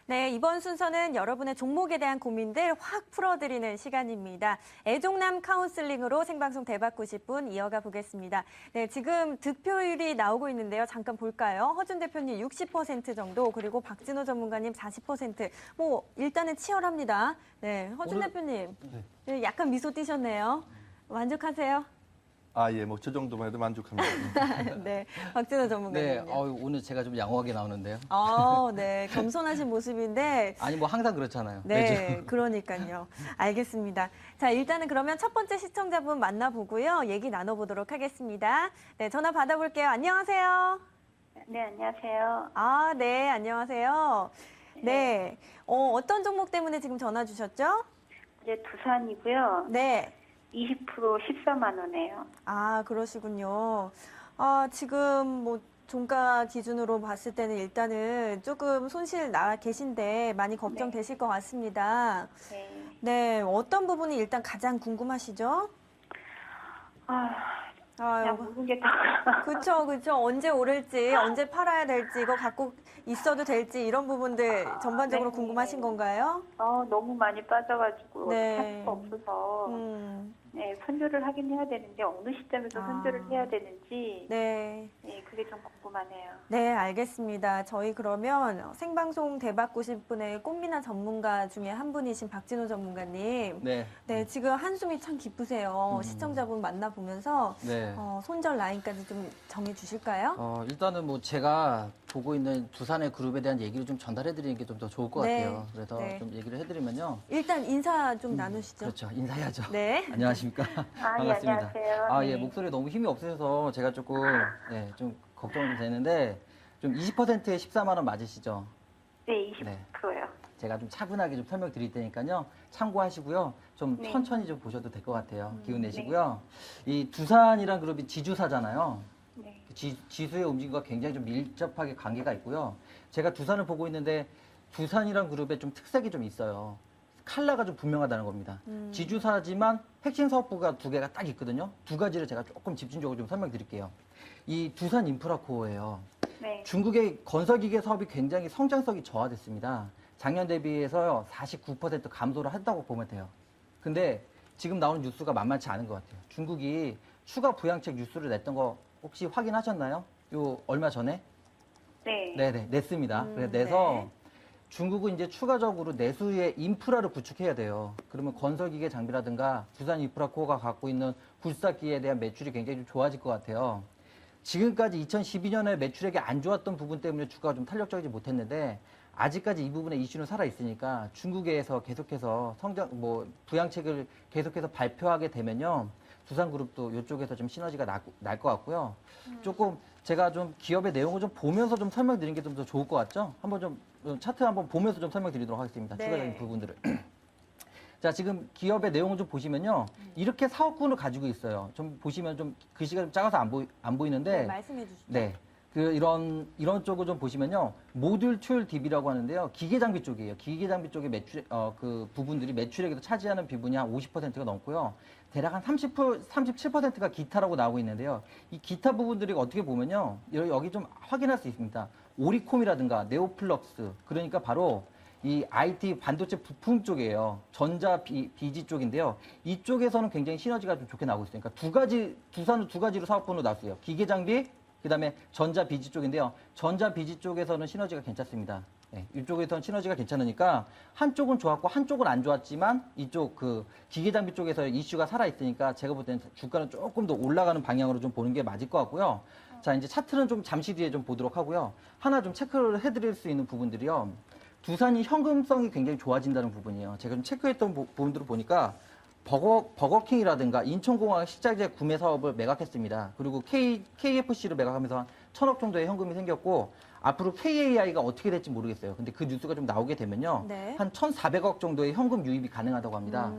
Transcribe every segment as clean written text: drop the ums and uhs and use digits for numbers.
네, 이번 순서는 여러분의 종목에 대한 고민들 확 풀어드리는 시간입니다. 애종남 카운슬링으로 생방송 대박 90분 이어가 보겠습니다. 네, 지금 득표율이 나오고 있는데요. 잠깐 볼까요? 허준 대표님 60% 정도, 그리고 박진호 전문가님 40%. 뭐 일단은 치열합니다. 네, 허준 대표님 네, 약간 미소 띄셨네요. 만족하세요? 예, 뭐 저 정도만 해도 만족합니다. 네, 박진호 네, 전문가님요. 오늘 제가 좀 양호하게 나오는데요. 네, 겸손하신 모습인데 아니 뭐 항상 그렇잖아요. 네, 그러니까요. 알겠습니다. 자, 일단은 그러면 첫 번째 시청자분 만나보고요. 얘기 나눠보도록 하겠습니다. 네, 전화 받아볼게요. 안녕하세요. 네, 안녕하세요. 네, 안녕하세요. 네, 어떤 종목 때문에 지금 전화 주셨죠? 이제 두산이고요. 네. 20% 14만 원이에요. 그러시군요. 지금 뭐 종가 기준으로 봤을 때는 일단은 조금 손실 나 계신데 많이 걱정되실 것 같습니다. 네. 네, 어떤 부분이 일단 가장 궁금하시죠? 그냥 이거. 모든 게 다. 그쵸. 언제 오를지, 언제 팔아야 될지, 이거 갖고 있어도 될지, 이런 부분들 전반적으로 네. 궁금하신 건가요? 너무 많이 빠져가지고 네. 할 수가 없어서 네, 선조를 하긴 해야 되는데 어느 시점에서 선조를 해야 되는지 네. 네, 그게 좀 궁금하네요. 네, 알겠습니다. 저희 그러면 생방송 대박 90분의 꽃미나 전문가 중에 한 분이신 박진호 전문가님. 네. 네, 지금 한숨이 참 깊으세요. 시청자분 만나보면서 네. 손절 라인까지 좀 정해 주실까요? 일단은 뭐 제가 보고 있는 두산의 그룹에 대한 얘기를 좀 전달해 드리는 게 좀 더 좋을 것 네. 같아요. 그래서 네. 좀 얘기를 해드리면요. 일단 인사 좀 나누시죠. 그렇죠. 인사해야죠. 네. 안녕하십니까. 예, 반갑습니다. 안녕하세요. 예, 네. 목소리 너무 힘이 없으셔서 제가 조금 좀 걱정이 되는데 좀 20%에 14만 원 맞으시죠? 네, 20%요. 제가 좀 차분하게 좀 설명드릴 테니까요. 참고하시고요. 좀 네. 천천히 좀 보셔도 될 것 같아요. 기운 내시고요. 이 두산이란 그룹이 지주사잖아요. 네. 지수의 움직임과 굉장히 좀 밀접하게 관계가 있고요. 제가 두산을 보고 있는데 두산이란 그룹에 좀 특색이 좀 있어요. 칼라가 좀 분명하다는 겁니다. 지주사지만 핵심 사업부가 두 개가 딱 있거든요. 두 가지를 제가 조금 집중적으로 좀 설명드릴게요. 이 두산 인프라코어예요. 네. 중국의 건설기계 사업이 굉장히 성장성이 저하됐습니다. 작년 대비해서 49% 감소를 했다고 보면 돼요. 근데 지금 나오는 뉴스가 만만치 않은 것 같아요. 중국이 추가 부양책 뉴스를 냈던 거 혹시 확인하셨나요? 요 얼마 전에? 네. 네네, 냈습니다. 그래서 내서 네. 중국은 이제 추가적으로 내수의 인프라를 구축해야 돼요. 그러면 건설기계 장비라든가 두산 인프라코어가 갖고 있는 굴삭기에 대한 매출이 굉장히 좀 좋아질 것 같아요. 지금까지 2012년에 매출액이 안 좋았던 부분 때문에 주가가 좀 탄력적이지 못했는데 아직까지 이 부분에 이슈는 살아 있으니까 중국에서 계속해서 부양책을 계속해서 발표하게 되면요. 두산그룹도 이쪽에서 좀 시너지가 날 것 같고요. 조금 제가 좀 기업의 내용을 좀 보면서 좀 설명드리는 게 좀 더 좋을 것 같죠? 한번 좀 차트 한번 보면서 좀 설명드리도록 하겠습니다. 네. 추가적인 부분들을. 자, 지금 기업의 내용을 좀 보시면요. 이렇게 사업군을 가지고 있어요. 좀 보시면 좀 글씨가 좀 작아서 안 보이는데. 네, 말씀해 주시죠. 네. 이런 쪽을 좀 보시면요. 모듈 툴 DB라고 하는데요. 기계 장비 쪽이에요. 기계 장비 쪽의 그 부분들이 매출액에도 차지하는 비중이 한 50%가 넘고요. 대략 한 37%가 기타라고 나오고 있는데요. 이 기타 부분들이 어떻게 보면요. 여기 좀 확인할 수 있습니다. 오리콤이라든가 네오플럭스. 그러니까 바로 이 IT 반도체 부품 쪽이에요. 전자 비지 쪽인데요. 이쪽에서는 굉장히 시너지가 좀 좋게 나오고 있어요. 그러니까 두산은 두 가지로 사업분으로 나왔어요. 기계 장비, 그다음에 전자 비지 쪽인데요. 전자 비지 쪽에서는 시너지가 괜찮습니다. 네, 이쪽에서는 시너지가 괜찮으니까 한쪽은 좋았고 한쪽은 안 좋았지만 이쪽 그 기계 장비 쪽에서 이슈가 살아 있으니까 제가 볼 때는 주가는 조금 더 올라가는 방향으로 좀 보는 게 맞을 것 같고요. 자, 이제 차트는 좀 잠시 뒤에 좀 보도록 하고요. 하나 좀 체크를 해드릴 수 있는 부분들이요. 두산이 현금성이 굉장히 좋아진다는 부분이에요. 제가 좀 체크했던 부분들을 보니까 버거킹이라든가 인천공항 식자재 구매 사업을 매각했습니다. 그리고 KFC를 매각하면서 한 1,000억 정도의 현금이 생겼고 앞으로 KAI가 어떻게 될지 모르겠어요. 근데 그 뉴스가 좀 나오게 되면요. 네. 한 1,400억 정도의 현금 유입이 가능하다고 합니다.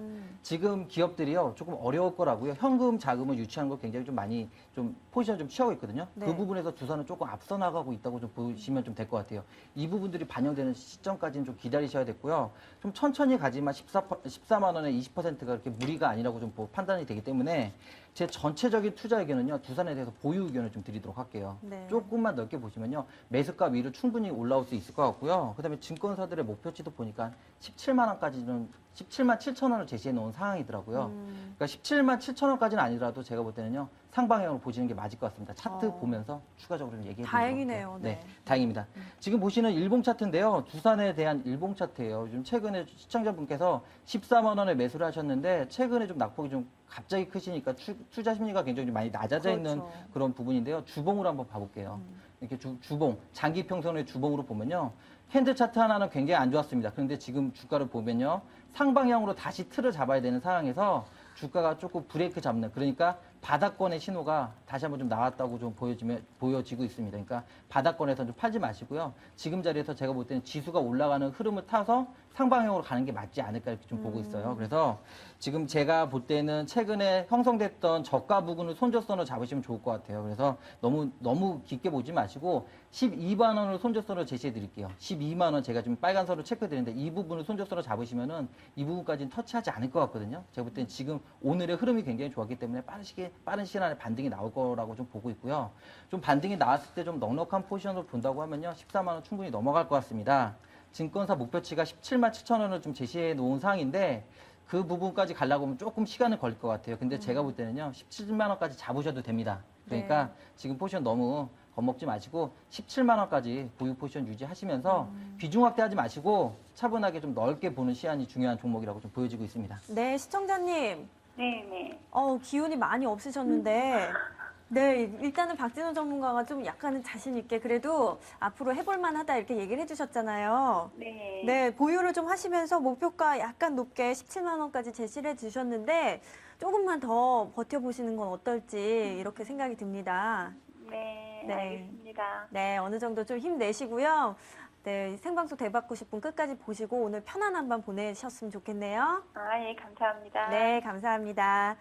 지금 기업들이요. 조금 어려울 거라고요. 현금 자금을 유치하는 걸 굉장히 좀 많이 좀 포지션 좀 취하고 있거든요. 네. 그 부분에서 두산은 조금 앞서 나가고 있다고 좀 보시면 좀 될 것 같아요. 이 부분들이 반영되는 시점까지는 좀 기다리셔야 됐고요. 좀 천천히 가지만 14만 원에 20%가 그렇게 무리가 아니라고 좀 판단이 되기 때문에 제 전체적인 투자 의견은요, 두산에 대해서 보유 의견을 좀 드리도록 할게요. 네. 조금만 넓게 보시면요, 매수가 위로 충분히 올라올 수 있을 것 같고요. 그다음에 증권사들의 목표치도 보니까 17만 원까지는 17만 7천 원을 제시해 놓은 상황이더라고요. 그러니까 17만 7천 원까지는 아니더라도 제가 볼 때는요, 상방향으로 보시는 게 맞을 것 같습니다. 차트 보면서 추가적으로 좀 얘기해 드리도록 다행이네요. 할게요. 네. 다행입니다. 지금 보시는 일봉 차트인데요. 두산에 대한 일봉 차트예요. 요즘 최근에 시청자분께서 14만 원에 매수를 하셨는데 최근에 좀 낙폭이 좀 갑자기 크시니까 투자 심리가 굉장히 많이 낮아져 있는 그렇죠. 그런 부분인데요. 주봉으로 한번 봐볼게요. 이렇게 주봉, 장기 평선의 주봉으로 보면요. 핸드 차트 하나는 굉장히 안 좋았습니다. 그런데 지금 주가를 보면요. 상방향으로 다시 틀을 잡아야 되는 상황에서 주가가 조금 브레이크 잡는, 그러니까 바닥권의 신호가 다시 한번 좀 나왔다고 좀 보여지고 있습니다. 그러니까 바닥권에서 좀 팔지 마시고요. 지금 자리에서 제가 볼 때는 지수가 올라가는 흐름을 타서 상방향으로 가는 게 맞지 않을까 이렇게 좀 보고 있어요. 그래서 지금 제가 볼 때는 최근에 형성됐던 저가 부근을 손절선으로 잡으시면 좋을 것 같아요. 그래서 너무 깊게 보지 마시고 12만 원을 손절선으로 제시해 드릴게요. 12만 원 제가 지금 빨간 선으로 체크해 드리는데 이 부분을 손절선으로 잡으시면은 이 부분까지는 터치하지 않을 것 같거든요. 제가 볼 때는 지금 오늘의 흐름이 굉장히 좋았기 때문에 빠른 시간 안에 반등이 나올 거라고 좀 보고 있고요. 좀 반등이 나왔을 때 좀 넉넉한 포지션으로 본다고 하면요. 14만 원 충분히 넘어갈 것 같습니다. 증권사 목표치가 17만 7천 원을 좀 제시해 놓은 상황인데 그 부분까지 가려고 하면 조금 시간을 걸릴 것 같아요. 근데 제가 볼 때는요. 17만 원까지 잡으셔도 됩니다. 그러니까 네. 지금 포지션 너무 겁먹지 마시고 17만 원까지 보유 포지션 유지하시면서 비중 확대하지 마시고 차분하게 좀 넓게 보는 시안이 중요한 종목이라고 좀 보여지고 있습니다. 네, 시청자님. 네네. 기운이 많이 없으셨는데, 네, 일단은 박진호 전문가가 좀 약간은 자신 있게 그래도 앞으로 해볼 만하다 이렇게 얘기를 해주셨잖아요. 네. 네, 보유를 좀 하시면서 목표가 약간 높게 17만 원까지 제시를 해주셨는데 조금만 더 버텨보시는 건 어떨지 이렇게 생각이 듭니다. 네. 네. 알겠습니다. 네, 어느 정도 좀 힘내시고요. 네, 생방송 대받고 싶은 끝까지 보시고 오늘 편안한 밤 보내셨으면 좋겠네요. 아, 예, 감사합니다. 네, 감사합니다.